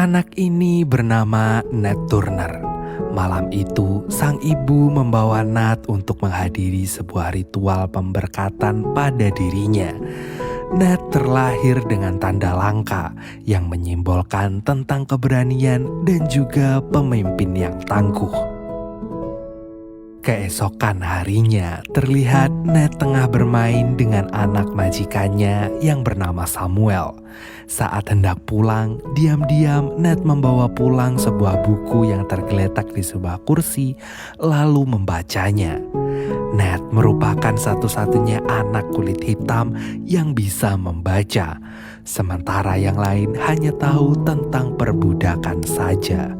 Anak ini bernama Nat Turner. Malam itu, sang ibu membawa Nat untuk menghadiri sebuah ritual pemberkatan pada dirinya. Nat terlahir dengan tanda langka yang menyimbolkan tentang keberanian dan juga pemimpin yang tangguh. Keesokan harinya, terlihat Nat tengah bermain dengan anak majikannya yang bernama Samuel. Saat hendak pulang, diam-diam Nat membawa pulang sebuah buku yang tergeletak di sebuah kursi, lalu membacanya. Nat merupakan satu-satunya anak kulit hitam yang bisa membaca, sementara yang lain hanya tahu tentang perbudakan saja.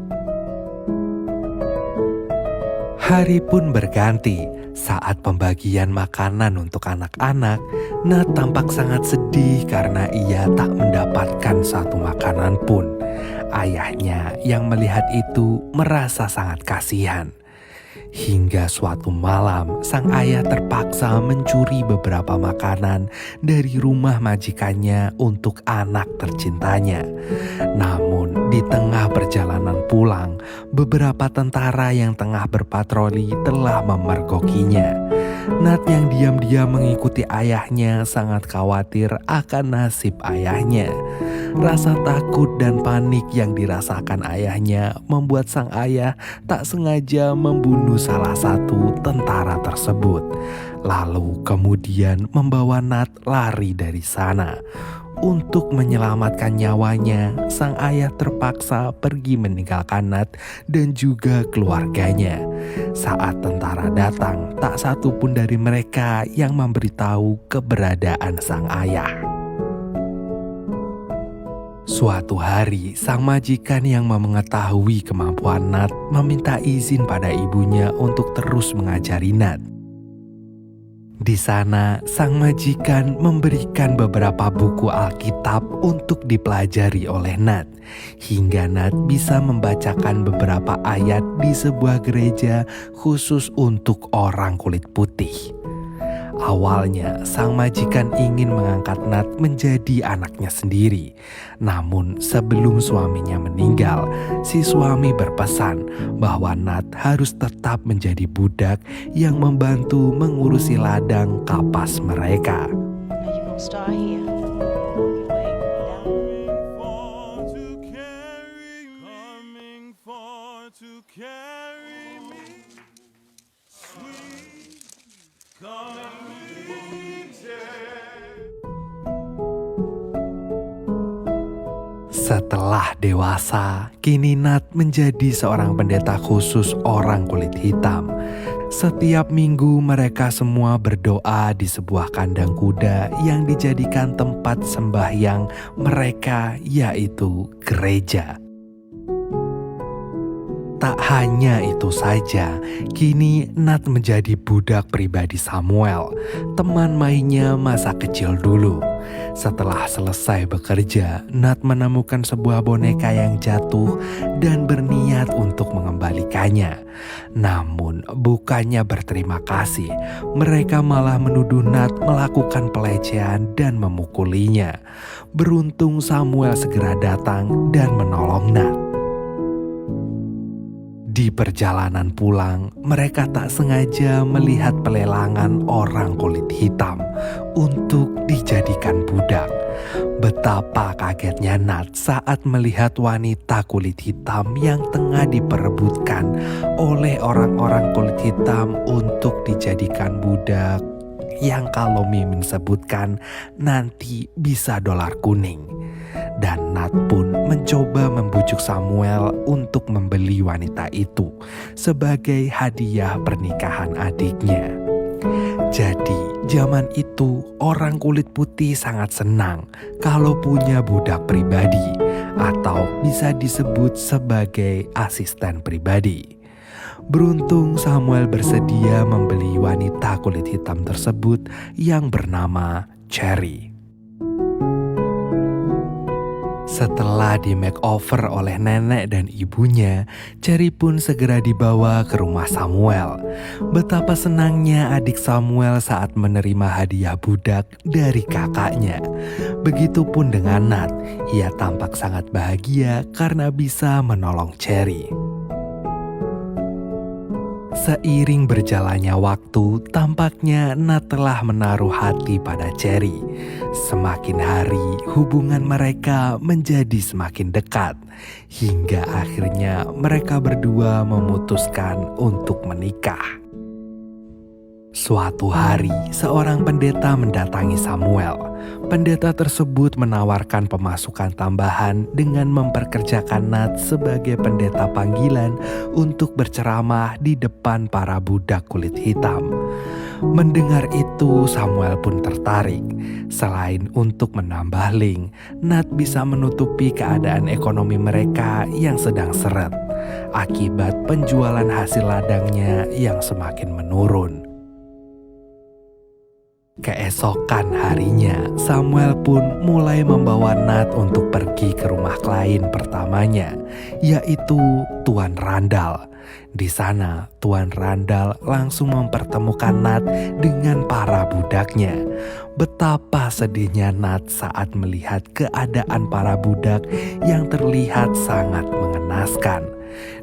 Hari pun berganti. Saat pembagian makanan untuk anak-anak, Nat tampak sangat sedih karena ia tak mendapatkan satu makanan pun. Ayahnya yang melihat itu merasa sangat kasihan. Hingga suatu malam, sang ayah terpaksa mencuri beberapa makanan dari rumah majikannya untuk anak tercintanya. Namun, di tengah perjalanan pulang, beberapa tentara yang tengah berpatroli telah memergokinya. Nat yang diam-diam mengikuti ayahnya sangat khawatir akan nasib ayahnya. Rasa takut dan panik yang dirasakan ayahnya membuat sang ayah tak sengaja membunuh salah satu tentara tersebut. Lalu kemudian membawa Nat lari dari sana. Untuk menyelamatkan nyawanya, sang ayah terpaksa pergi meninggalkan Nat dan juga keluarganya. Saat tentara datang, tak satu pun dari mereka yang memberitahu keberadaan sang ayah. Suatu hari, sang majikan yang mengetahui kemampuan Nat meminta izin pada ibunya untuk terus mengajari Nat. Di sana, sang majikan memberikan beberapa buku Alkitab untuk dipelajari oleh Nat, hingga Nat bisa membacakan beberapa ayat di sebuah gereja khusus untuk orang kulit putih. Awalnya, sang majikan ingin mengangkat Nat menjadi anaknya sendiri. Namun, sebelum suaminya meninggal, si suami berpesan bahwa Nat harus tetap menjadi budak yang membantu mengurusi ladang kapas mereka. Setelah dewasa, kini Nat menjadi seorang pendeta khusus orang kulit hitam. Setiap minggu mereka semua berdoa di sebuah kandang kuda yang dijadikan tempat sembahyang mereka, yaitu gereja. Tak hanya itu saja, kini Nat menjadi budak pribadi Samuel, teman mainnya masa kecil dulu. Setelah selesai bekerja, Nat menemukan sebuah boneka yang jatuh dan berniat untuk mengembalikannya. Namun, bukannya berterima kasih, mereka malah menuduh Nat melakukan pelecehan dan memukulinya. Beruntung Samuel segera datang dan menolong Nat. Di perjalanan pulang, mereka tak sengaja melihat pelelangan orang kulit hitam untuk dijadikan budak. Betapa kagetnya Nat saat melihat wanita kulit hitam yang tengah diperebutkan oleh orang-orang kulit hitam untuk dijadikan budak yang kalau Mimin sebutkan nanti bisa dolar kuning. Dan Nat pun mencoba membujuk Samuel untuk membeli wanita itu sebagai hadiah pernikahan adiknya. Jadi, zaman itu orang kulit putih sangat senang kalau punya budak pribadi atau bisa disebut sebagai asisten pribadi. Beruntung Samuel bersedia membeli wanita kulit hitam tersebut yang bernama Cherry. Setelah di makeover oleh nenek dan ibunya, Cherry pun segera dibawa ke rumah Samuel. Betapa senangnya adik Samuel saat menerima hadiah budak dari kakaknya. Begitupun dengan Nat, ia tampak sangat bahagia karena bisa menolong Cherry. Seiring berjalannya waktu, tampaknya Nat telah menaruh hati pada Cherry. Semakin hari, hubungan mereka menjadi semakin dekat. Hingga akhirnya mereka berdua memutuskan untuk menikah. Suatu hari, seorang pendeta mendatangi Samuel. Pendeta tersebut menawarkan pemasukan tambahan dengan memperkerjakan Nat sebagai pendeta panggilan untuk berceramah di depan para budak kulit hitam. Mendengar itu, Samuel pun tertarik. Selain untuk menambah link, Nat bisa menutupi keadaan ekonomi mereka yang sedang seret akibat penjualan hasil ladangnya yang semakin menurun. Keesokan harinya, Samuel pun mulai membawa Nat untuk pergi ke rumah klien pertamanya, yaitu Tuan Randall. Di sana, Tuan Randall langsung mempertemukan Nat dengan para budaknya. Betapa sedihnya Nat saat melihat keadaan para budak yang terlihat sangat mengenaskan.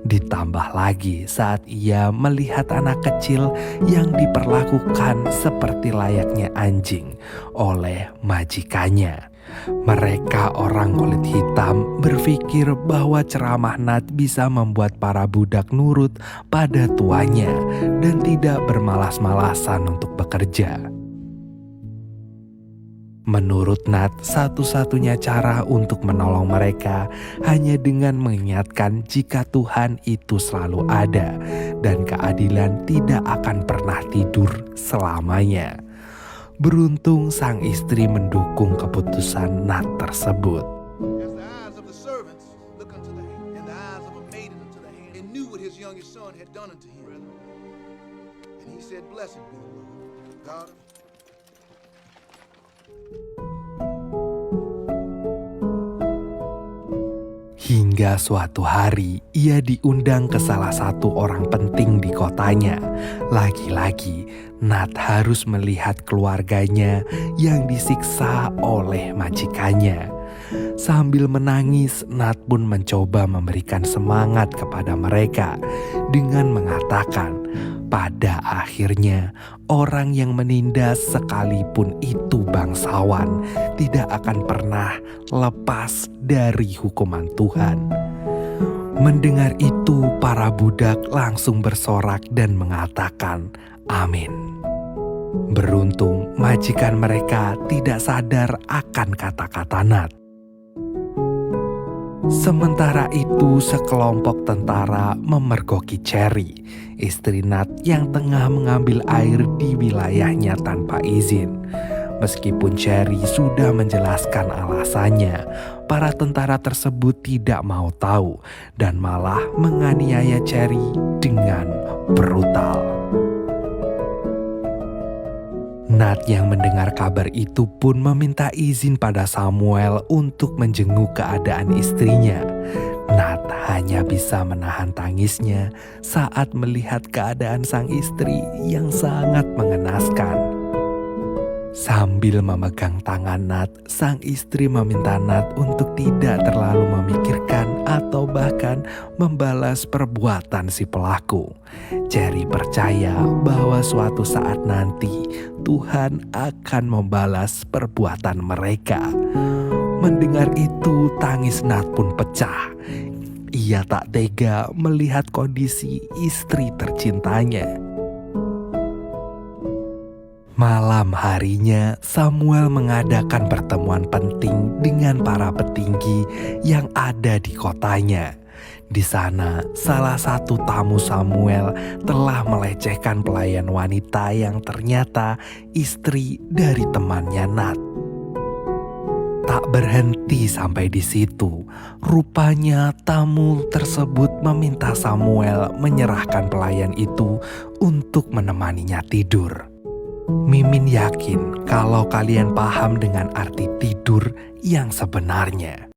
Ditambah lagi saat ia melihat anak kecil yang diperlakukan seperti layaknya anjing oleh majikannya. Mereka orang kulit hitam berpikir bahwa ceramah Nat bisa membuat para budak nurut pada tuannya dan tidak bermalas-malasan untuk bekerja. Menurut Nat, satu-satunya cara untuk menolong mereka hanya dengan mengingatkan jika Tuhan itu selalu ada dan keadilan tidak akan pernah tidur selamanya. Beruntung sang istri mendukung keputusan Nat tersebut. Hingga suatu hari, ia diundang ke salah satu orang penting di kotanya. Lagi-lagi, Nat harus melihat keluarganya yang disiksa oleh majikannya. Sambil menangis, Nat pun mencoba memberikan semangat kepada mereka dengan mengatakan, pada akhirnya orang yang menindas sekalipun itu bangsawan tidak akan pernah lepas dari hukuman Tuhan. Mendengar itu, para budak langsung bersorak dan mengatakan, "Amin." Beruntung majikan mereka tidak sadar akan kata-kata Nat. Sementara itu, sekelompok tentara memergoki Cherry, istri Nat yang tengah mengambil air di wilayahnya tanpa izin. Meskipun Cherry sudah menjelaskan alasannya, para tentara tersebut tidak mau tahu dan malah menganiaya Cherry dengan brutal. Nat yang mendengar kabar itu pun meminta izin pada Samuel untuk menjenguk keadaan istrinya. Nat hanya bisa menahan tangisnya saat melihat keadaan sang istri yang sangat mengenaskan. Sambil memegang tangan Nat, sang istri meminta Nat untuk tidak terlalu memikirkan atau bahkan membalas perbuatan si pelaku. Cherry percaya bahwa suatu saat nanti Tuhan akan membalas perbuatan mereka. Mendengar itu, tangis Nat pun pecah. Ia tak tega melihat kondisi istri tercintanya. Malam harinya, Samuel mengadakan pertemuan penting dengan para petinggi yang ada di kotanya. Di sana, salah satu tamu Samuel telah melecehkan pelayan wanita yang ternyata istri dari temannya Nat. Tak berhenti sampai di situ, rupanya tamu tersebut meminta Samuel menyerahkan pelayan itu untuk menemaninya tidur. Mimin yakin kalau kalian paham dengan arti tidur yang sebenarnya.